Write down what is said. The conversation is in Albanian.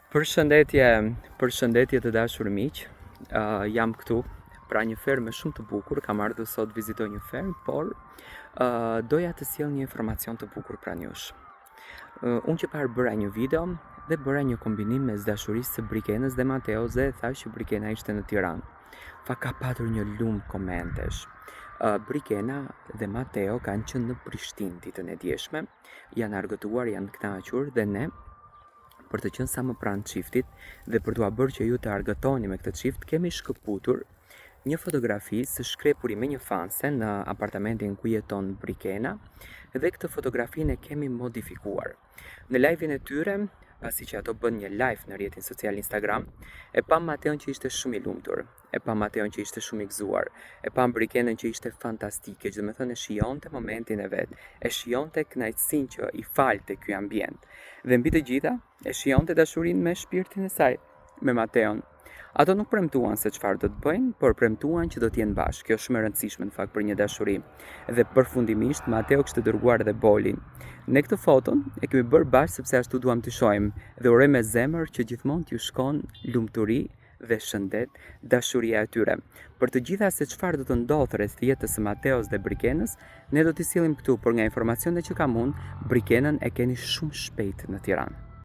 Përshëndetje të dashur miq. Jam këtu pra një fermë shumë të bukur. Kam ardhur sot vizitoj një fermë, por doja të sjell një informacion të bukur pranë jush. Unë që parë bëra një video dhe bëra një kombinim mes dashurisë së Brikenës dhe Mateos dhe thash që Brikena ishte në Tiranë. Ka patur një lumë komentesh. Brikena dhe Mateo kanë qenë në Prishtinë ditën e djeshme, janë argëtuar, janë kënaqur dhe ne, për të qenë sa më pranë çiftit dhe për t'ua bërë që ju të argëtoni me këtë çift, kemi shkëputur një fotografi së shkrepuri me një fanse në apartamentin ku jeton Brikena dhe këtë fotografinë e kemi modifikuar. Në live-in e tyre, pasi që ato bën një live në rrjetin social Instagram, e pam Mateon që ishte shumë i lumtur, e pam Mateon që ishte shumë i gëzuar, e pam Brikenën që ishte fantastike, që e shionte momentin e vet, e shionte kënaqësinë që i falte ky ambient. Dhe mbi të gjitha, e shionte dashurinë me shpirtin e saj, me Mateon. Ato nuk premtuan se çfarë do të bëjnë, por premtuan që do të jenë bashkë. Kjo është shumë e rëndësishme në fakt për një dashuri. Dhe përfundimisht Mateo kishte dërguar edhe Bolin. Ne këtë foton e kemi bërë bashkë sepse ashtu duam të shohim dhe uroj me zemër që gjithmonë t'ju shkon lumturi dhe shëndet dashuria e tyre. Për të gjitha se çfarë do të ndodhë rreth jetës së Mateos dhe Brikenës, ne do t'i sillim këtu, por nga informacionet që kam unë, Brikenën e keni shumë shpejt në Tiranë.